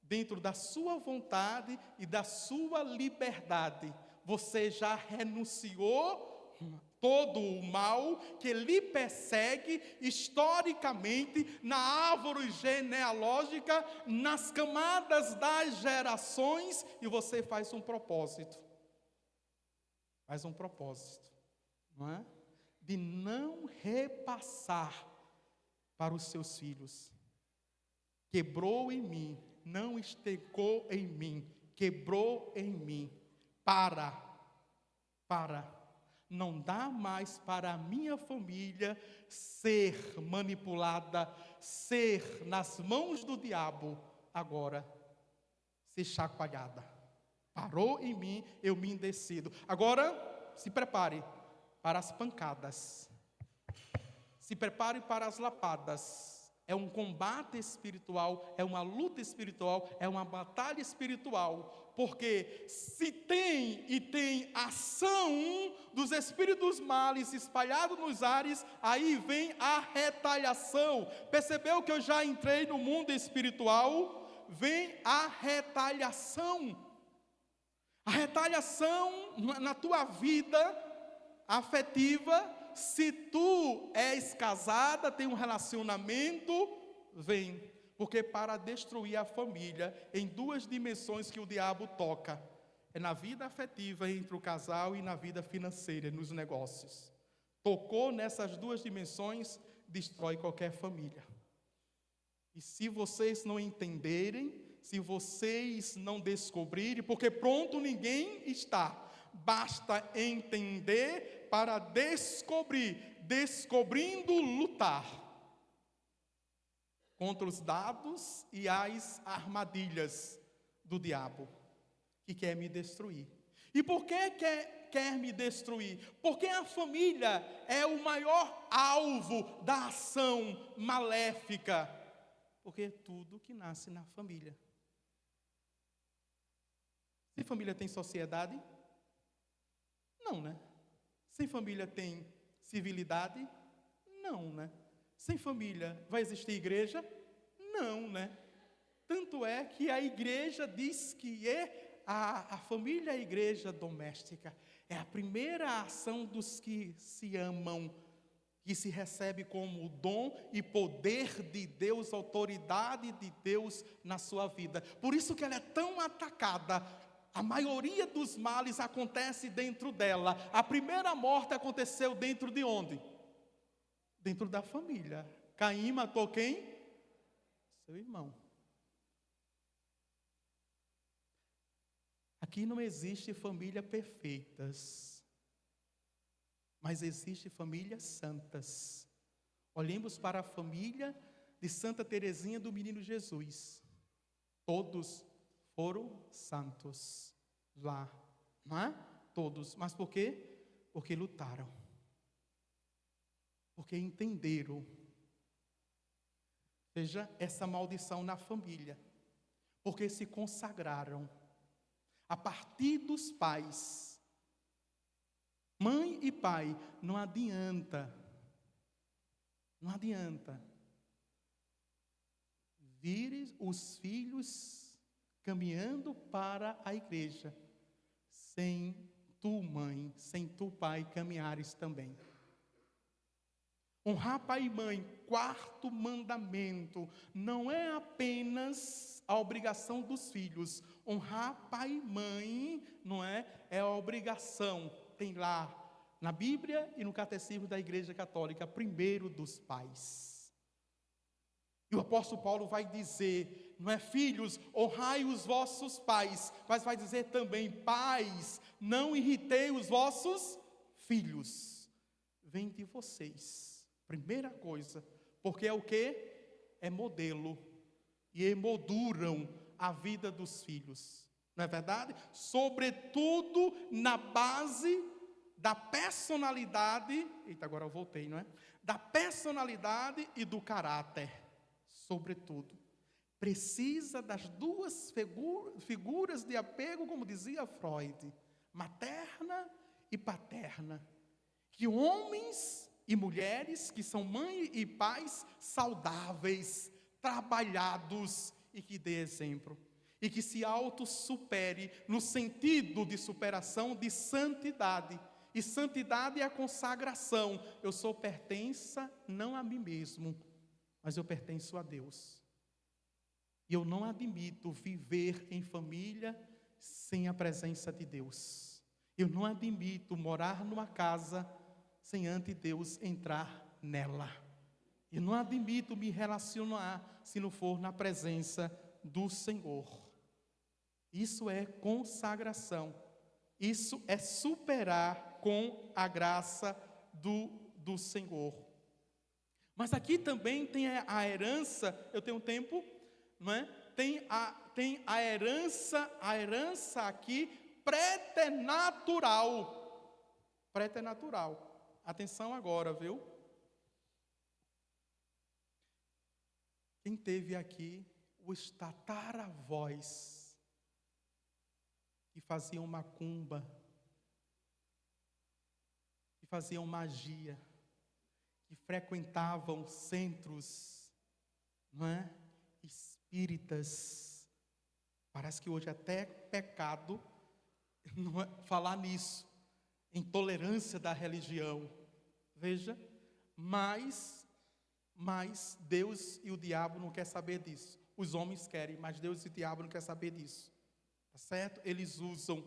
Dentro da sua vontade e da sua liberdade, você já renunciou todo o mal que lhe persegue historicamente na árvore genealógica, nas camadas das gerações, e você faz um propósito. Faz um propósito, não é? De não repassar para os seus filhos. Quebrou em mim. Não estecou em mim, quebrou em mim. Para, não dá mais para a minha família ser manipulada, ser nas mãos do diabo, agora ser chacoalhada. Parou em mim, eu me decido. Agora, se prepare para as pancadas, se prepare para as lapadas. É um combate espiritual, é uma luta espiritual, é uma batalha espiritual. Porque se tem ação dos espíritos males espalhados nos ares, aí vem a retaliação. Percebeu que eu já entrei no mundo espiritual? Vem a retaliação. A retaliação na tua vida afetiva. Se tu és casada, tem um relacionamento, vem. Porque para destruir a família, em 2 dimensões que o diabo toca, é na vida afetiva entre o casal e na vida financeira, nos negócios. Tocou nessas 2 dimensões, destrói qualquer família. E se vocês não entenderem, se vocês não descobrirem, porque pronto ninguém está, basta entender para descobrir, descobrindo lutar contra os dados e as armadilhas do diabo, que quer me destruir. E por que quer me destruir? Porque a família é o maior alvo da ação maléfica. Porque tudo que nasce na família. Se família tem sociedade? Não, né? Se família tem civilidade? Não, né? Sem família, vai existir igreja? Não, né? Tanto é que a igreja diz que a família é a igreja doméstica. É a primeira ação dos que se amam, que se recebe como dom e poder de Deus, autoridade de Deus na sua vida. Por isso que ela é tão atacada. A maioria dos males acontece dentro dela. A primeira morte aconteceu dentro de onde? Dentro da família. Caim matou quem? Seu irmão. Aqui não existe família perfeitas, mas existe famílias santas. Olhemos para a família de Santa Teresinha do Menino Jesus. Todos foram santos lá, não é? Todos. Mas por quê? Porque lutaram. Porque entenderam. Veja essa maldição na família. Porque se consagraram. A partir dos pais, mãe e pai, não adianta vir os filhos caminhando para a igreja, sem tu, mãe, sem tu, pai, caminhares também. Honrar pai e mãe, quarto mandamento, não é apenas a obrigação dos filhos. Honrar pai e mãe, não é? É a obrigação. Tem lá na Bíblia e no Catecismo da Igreja Católica, primeiro dos pais. E o apóstolo Paulo vai dizer, não é, filhos, honrai os vossos pais, mas vai dizer também, pais, não irritei os vossos filhos. Vem de vocês. Primeira coisa, porque é o quê? É modelo. E emolduram a vida dos filhos. Não é verdade? Sobretudo na base da personalidade. Eita, agora eu voltei, não é? Da personalidade e do caráter. Sobretudo. Precisa das duas figuras de apego, como dizia Freud. Materna e paterna. Que homens e mulheres que são mãe e pais saudáveis, trabalhados e que dê exemplo. E que se autossupere no sentido de superação de santidade. E santidade é a consagração. Eu sou pertença não a mim mesmo, mas eu pertenço a Deus. E eu não admito viver em família sem a presença de Deus. Eu não admito morar numa casa sem antes Deus entrar nela. Eu não admito me relacionar se não for na presença do Senhor. Isso é consagração. Isso é superar com a graça do Senhor. Mas aqui também tem a herança, eu tenho tempo, não é? Tem a herança aqui preternatural. Preternatural. Atenção agora, viu? Quem teve aqui os tataravós que faziam macumba, que faziam magia, que frequentavam centros, não é? Espíritas. Parece que hoje até é pecado não é? Falar nisso. Intolerância da religião. Veja, mas Deus e o diabo não querem saber disso. Os homens querem, mas Deus e o diabo não querem saber disso. Tá certo? Eles usam.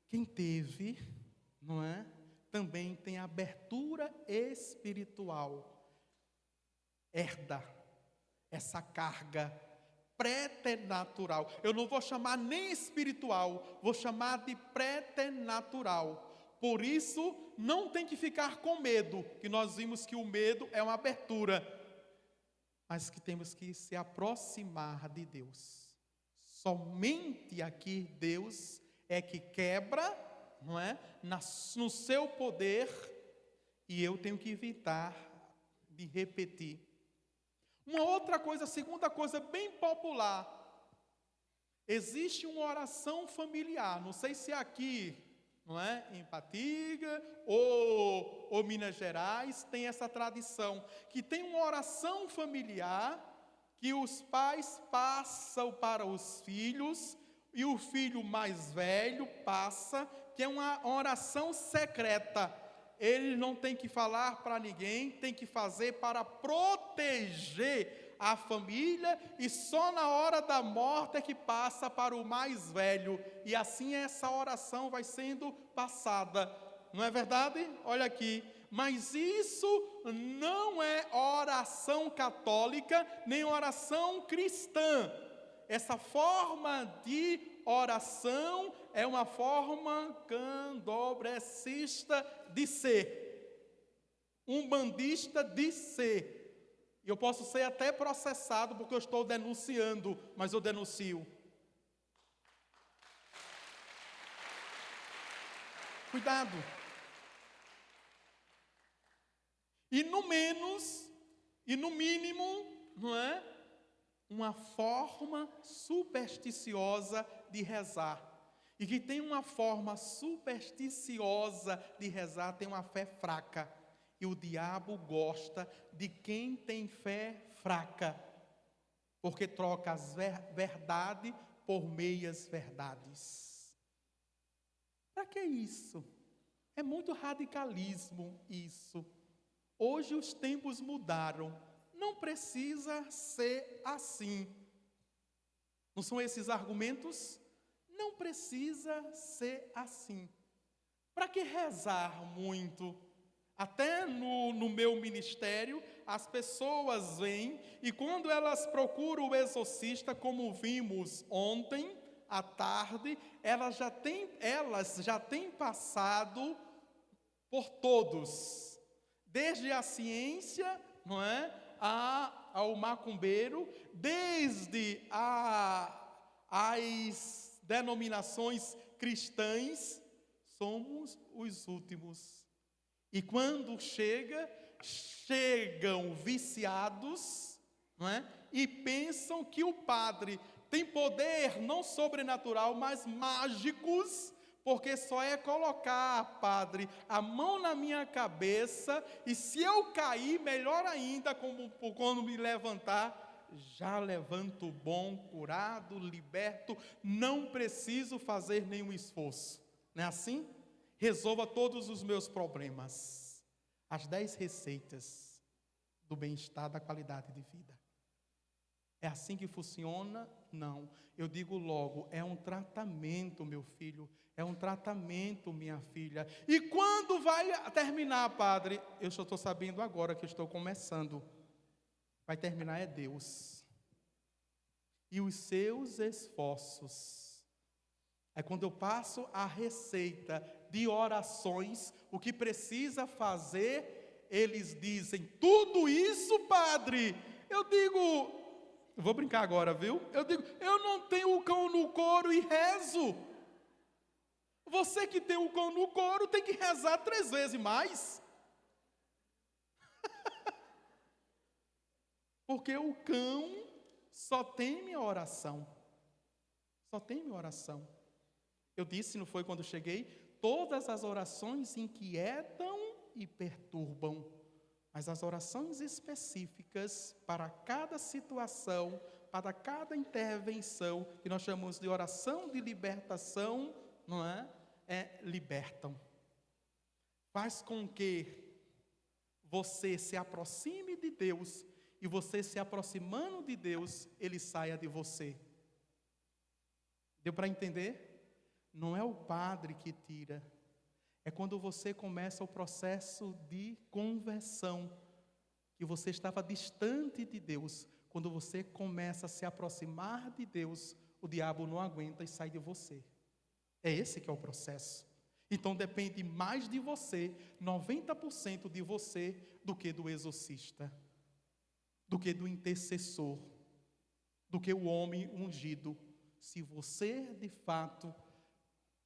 Quem teve, não é? Também tem abertura espiritual. Herda essa carga preternatural. Eu não vou chamar nem espiritual, vou chamar de preternatural. Por isso, não tem que ficar com medo, que nós vimos que o medo é uma abertura, mas que temos que se aproximar de Deus. Somente aqui Deus é que quebra, não é? No seu poder, e eu tenho que evitar de repetir. Uma outra coisa, segunda coisa bem popular, existe uma oração familiar, não sei se aqui, não é? Em Patiga ou Minas Gerais, tem essa tradição, que tem uma oração familiar que os pais passam para os filhos, e o filho mais velho passa, que é uma oração secreta. Ele não tem que falar para ninguém, tem que fazer para proteger a família, e só na hora da morte é que passa para o mais velho, e assim essa oração vai sendo passada, não é verdade? Olha aqui, mas isso não é oração católica, nem oração cristã. Essa forma de oração é uma forma candomblecista de ser, umbandista de ser. E eu posso ser até processado porque eu estou denunciando, mas eu denuncio. Cuidado. E no mínimo, não é? Uma forma supersticiosa de rezar. E que tem uma forma supersticiosa de rezar, tem uma fé fraca. E o diabo gosta de quem tem fé fraca, porque troca as verdade por meias verdades. Para que isso? É muito radicalismo isso. Hoje os tempos mudaram. Não precisa ser assim. Não são esses argumentos? Não precisa ser assim. Para que rezar muito? Até no meu ministério, as pessoas vêm e quando elas procuram o exorcista, como vimos ontem à tarde, elas já têm passado por todos, desde a ciência, não é, ao macumbeiro, desde as denominações cristãs, somos os últimos. E quando chegam viciados, não é? E pensam que o padre tem poder não sobrenatural, mas mágicos, porque só é colocar, padre, a mão na minha cabeça, e se eu cair, melhor ainda, como quando me levantar, já levanto bom, curado, liberto, não preciso fazer nenhum esforço. Não é assim? Resolva todos os meus problemas. As 10 receitas do bem-estar, da qualidade de vida. É assim que funciona? Não. Eu digo logo, é um tratamento, meu filho. É um tratamento, minha filha. E quando vai terminar, padre? Eu só estou sabendo agora que eu estou começando. Vai terminar é Deus. E os seus esforços. É quando eu passo a receita de orações, o que precisa fazer, eles dizem, tudo isso, padre? Eu digo, vou brincar agora, viu? Eu digo, eu não tenho o cão no couro e rezo. Você que tem o cão no couro tem que rezar 3 vezes mais. Porque o cão só tem minha oração. Só tem minha oração. Eu disse, não foi quando cheguei, todas as orações inquietam e perturbam, mas as orações específicas para cada situação, para cada intervenção, que nós chamamos de oração de libertação, não é? Libertam. Faz com que você se aproxime de Deus, e você se aproximando de Deus, Ele saia de você. Deu para entender? Não é o padre que tira, é quando você começa o processo de conversão, que você estava distante de Deus. Quando você começa a se aproximar de Deus, o diabo não aguenta e sai de você. É esse que é o processo. Então depende mais de você, 90% de você, do que do exorcista, do que do intercessor, do que o homem ungido. Se você de fato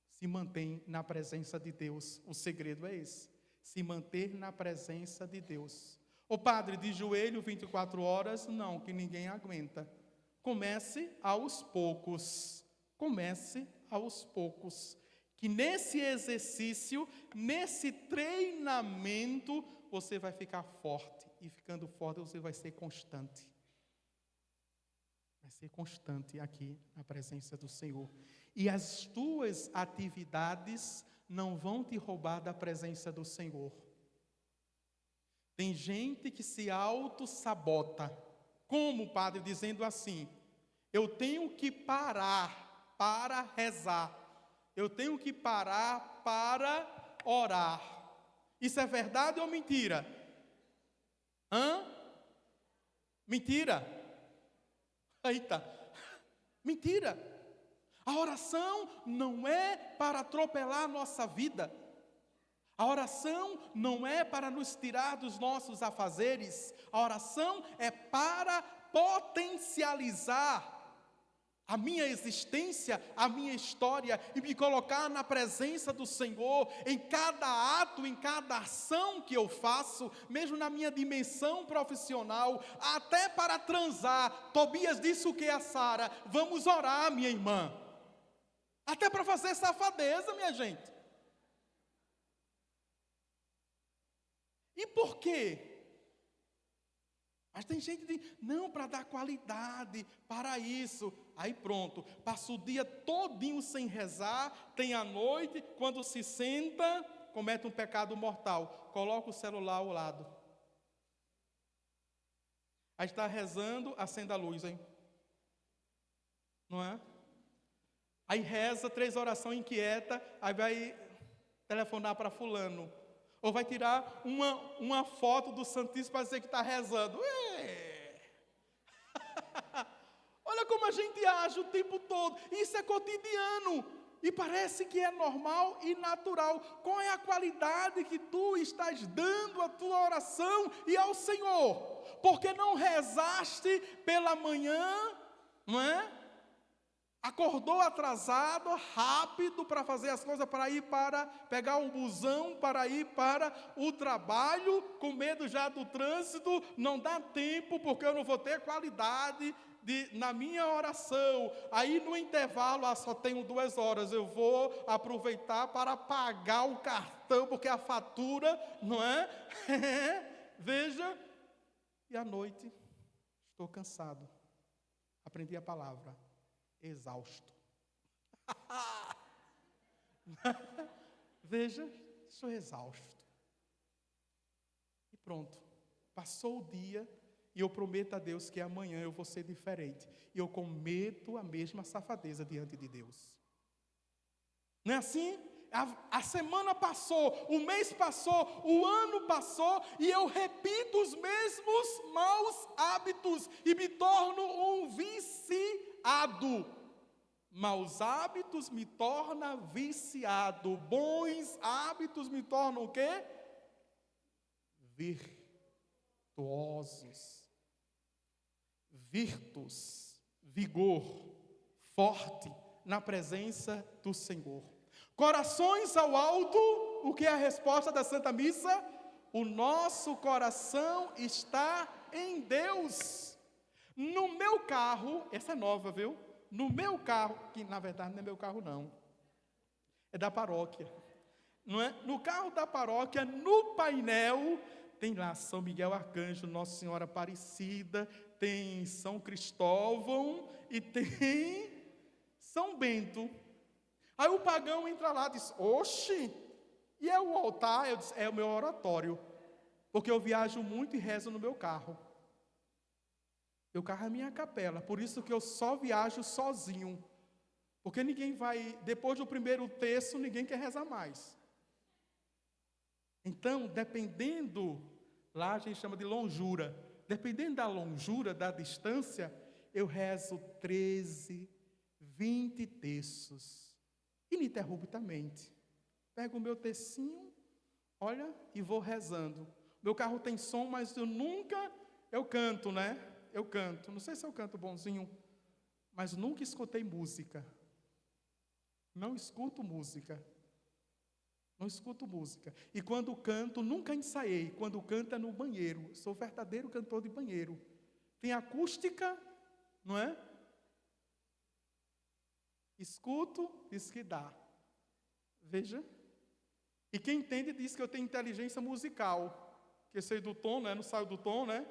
se mantém na presença de Deus, o segredo é esse, se manter na presença de Deus. O padre de joelho 24 horas, não, que ninguém aguenta. Comece aos poucos, que nesse exercício, nesse treinamento, você vai ficar forte. E ficando forte, você vai ser constante. Vai ser constante aqui na presença do Senhor. E as tuas atividades não vão te roubar da presença do Senhor. Tem gente que se auto-sabota. Como, padre? Dizendo assim: eu tenho que parar para rezar. Eu tenho que parar para orar. Isso é verdade ou mentira? Mentira. Eita. Mentira. A oração não é para atropelar a nossa vida. A oração não é para nos tirar dos nossos afazeres. A oração é para potencializar a minha existência, a minha história, e me colocar na presença do Senhor, em cada ato, em cada ação que eu faço, mesmo na minha dimensão profissional, até para transar. Tobias disse o que a Sara? Vamos orar, minha irmã. Até para fazer safadeza, minha gente. E por quê? Mas tem gente que diz, não, para dar qualidade, para isso. Aí pronto, passa o dia todinho sem rezar, tem a noite, quando se senta, comete um pecado mortal. Coloca o celular ao lado. Aí está rezando, acende a luz, hein? Não é? Aí reza 3 orações inquieta, aí vai telefonar para fulano. Ou vai tirar uma foto do Santíssimo para dizer que está rezando. Olha como a gente age o tempo todo. Isso é cotidiano. E parece que é normal e natural. Qual é a qualidade que tu estás dando à tua oração e ao Senhor? Porque não rezaste pela manhã, não é? Acordou atrasado, rápido para fazer as coisas, para ir para pegar um busão, para ir para o trabalho, com medo já do trânsito, não dá tempo, porque eu não vou ter qualidade na minha oração. Aí no intervalo, só tenho 2 horas, eu vou aproveitar para pagar o cartão, porque a fatura, não é? Veja, e à noite, estou cansado, aprendi a palavra. Exausto. Veja, sou exausto. E pronto. Passou o dia e eu prometo a Deus que amanhã eu vou ser diferente. E eu cometo a mesma safadeza diante de Deus. Não é assim? A semana passou, o mês passou, o ano passou e eu repito os mesmos maus hábitos e me torno um viciado. Maus hábitos me tornam viciado. Bons hábitos me tornam o quê? Virtuosos. Virtus, vigor, forte na presença do Senhor. Corações ao alto, o que é a resposta da Santa Missa? O nosso coração está em Deus. No meu carro, essa é nova, viu? No meu carro, que na verdade não é meu carro não, é da paróquia, não é? No carro da paróquia, no painel, tem lá São Miguel Arcanjo, Nossa Senhora Aparecida, tem São Cristóvão e tem São Bento. Aí o pagão entra lá e diz, oxe, e é o altar? Eu disse, é o meu oratório, porque eu viajo muito e rezo no meu carro. Meu carro é minha capela, por isso que eu só viajo sozinho. Porque ninguém vai, depois do primeiro terço, ninguém quer rezar mais. Então, dependendo, lá a gente chama de longura, dependendo da longura, da distância, eu rezo 13, 20 terços, ininterruptamente. Pego o meu tercinho, olha, e vou rezando. Meu carro tem som, mas eu canto, né? Eu canto, não sei se eu canto bonzinho, mas nunca escutei música. Não escuto música. Não escuto música. E quando canto, nunca ensaiei. Quando canto é no banheiro. Sou verdadeiro cantor de banheiro. Tem acústica, não é? Escuto, diz que dá. Veja. E quem entende diz que eu tenho inteligência musical. Que eu sei do tom, né? Não saio do tom, né?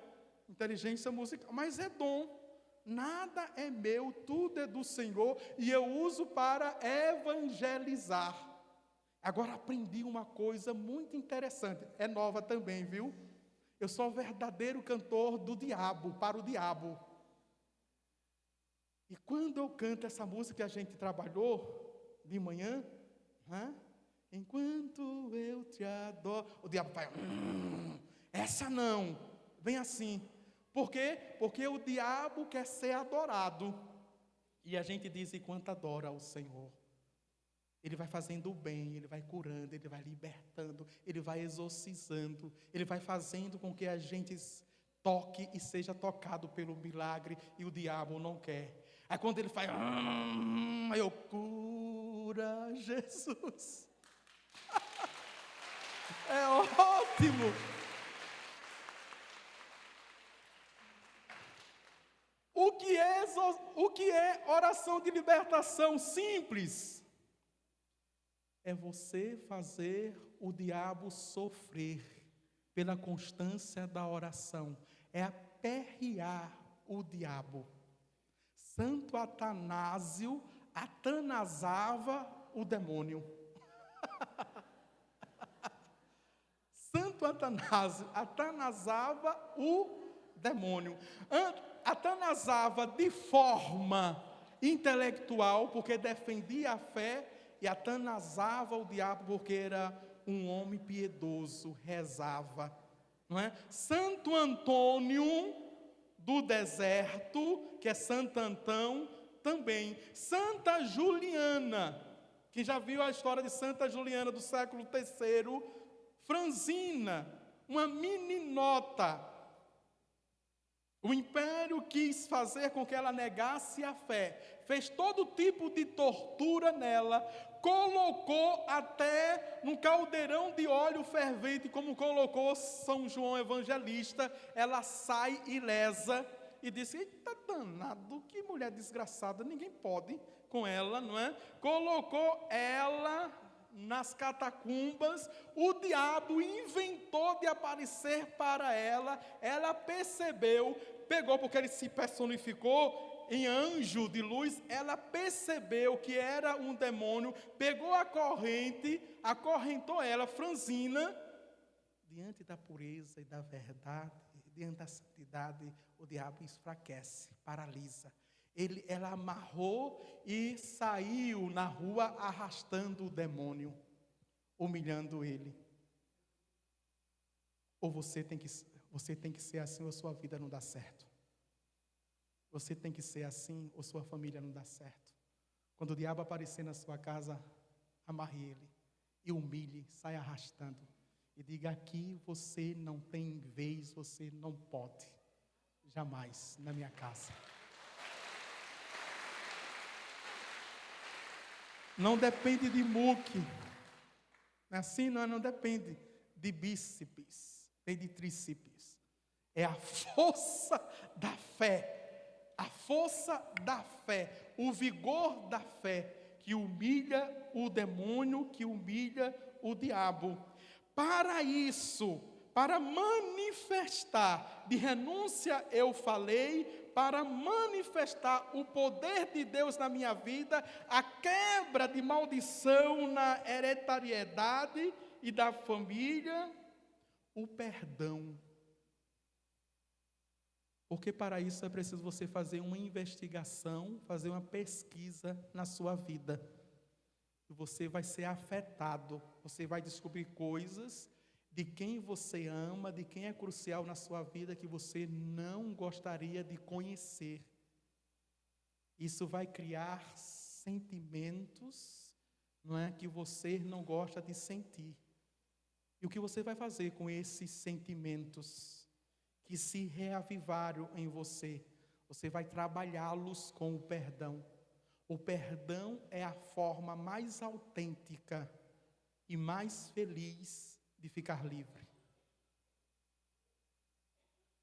Inteligência musical. Mas é dom. Nada é meu, tudo é do Senhor. E eu uso para evangelizar. Agora aprendi uma coisa muito interessante. É nova também, viu? Eu sou o verdadeiro cantor do diabo, para o diabo. E quando eu canto essa música que a gente trabalhou de manhã, né? Enquanto eu te adoro, o diabo vai, essa não, vem assim. Por quê? Porque o diabo quer ser adorado. E a gente diz, enquanto adora o Senhor, ele vai fazendo o bem, ele vai curando, ele vai libertando, ele vai exorcizando, ele vai fazendo com que a gente toque e seja tocado pelo milagre, e o diabo não quer. Aí quando ele faz, eu cura Jesus. É ótimo. O que é oração de libertação? Simples. É você fazer o diabo sofrer pela constância da oração. É aperrear o diabo. Santo Atanásio atanasava o demônio. Santo Atanásio atanasava o demônio. Atanasava de forma intelectual, porque defendia a fé, e atanasava o diabo, porque era um homem piedoso, rezava. Não é? Santo Antônio do deserto, que é Santo Antão, também. Santa Juliana, quem já viu a história de Santa Juliana do século III, franzina, uma meninota. O império quis fazer com que ela negasse a fé, fez todo tipo de tortura nela, colocou até num caldeirão de óleo fervente, como colocou São João Evangelista. Ela sai ilesa e disse, eita danado, que mulher desgraçada, ninguém pode com ela, não é? Colocou ela nas catacumbas, o diabo inventou de aparecer para ela, ela percebeu, pegou, porque ele se personificou em anjo de luz, ela percebeu que era um demônio, pegou a corrente, acorrentou ela, franzina, diante da pureza e da verdade, diante da santidade, o diabo enfraquece, paralisa. Ela amarrou e saiu na rua arrastando o demônio, humilhando ele. Ou você tem que ser assim, ou a sua vida não dá certo. Você tem que ser assim, ou sua família não dá certo. Quando o diabo aparecer na sua casa, amarre ele e humilhe, saia arrastando. E diga, aqui você não tem vez, você não pode. Jamais na minha casa. Não depende de muque. Assim não depende de bíceps, nem de tríceps. É a força da fé. A força da fé. O vigor da fé que humilha o demônio, que humilha o diabo. Para isso, para manifestar, de renúncia eu falei, para manifestar o poder de Deus na minha vida, a quebra de maldição na hereditariedade e da família, o perdão. Porque para isso é preciso você fazer uma investigação, fazer uma pesquisa na sua vida. Você vai ser afetado, você vai descobrir coisas de quem você ama, de quem é crucial na sua vida, que você não gostaria de conhecer. Isso vai criar sentimentos, não é, que você não gosta de sentir. E o que você vai fazer com esses sentimentos que se reavivaram em você? Você vai trabalhá-los com o perdão. O perdão é a forma mais autêntica e mais feliz de ficar livre.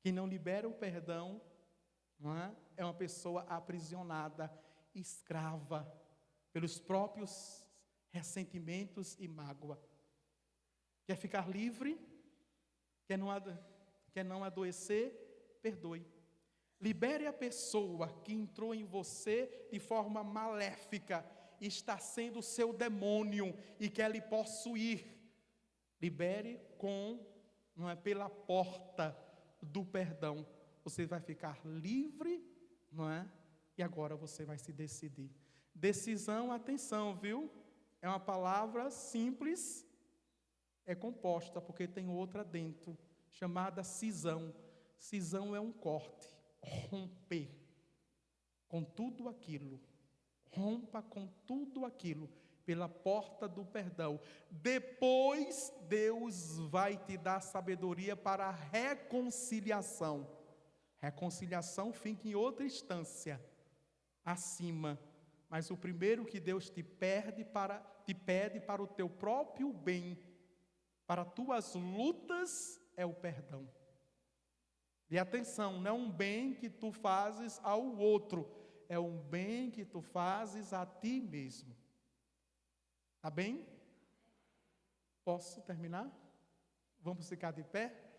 Quem não libera o perdão, não é uma pessoa aprisionada, escrava, pelos próprios ressentimentos e mágoa. Quer ficar livre? Quer não adoecer? Perdoe. Libere a pessoa que entrou em você de forma maléfica, está sendo o seu demônio e quer lhe possuir. Libere pela porta do perdão. Você vai ficar livre, e agora você vai se decidir. Decisão, atenção, viu? É uma palavra simples, é composta, porque tem outra dentro, chamada cisão. Cisão é um corte, romper com tudo aquilo. Rompa com tudo aquilo, pela porta do perdão. Depois, Deus vai te dar sabedoria para a reconciliação. Reconciliação fica em outra instância, acima. Mas o primeiro que Deus te pede para o teu próprio bem, para tuas lutas, é o perdão. E atenção, não é um bem que tu fazes ao outro, é um bem que tu fazes a ti mesmo. Tá bem? Posso terminar? Vamos ficar de pé?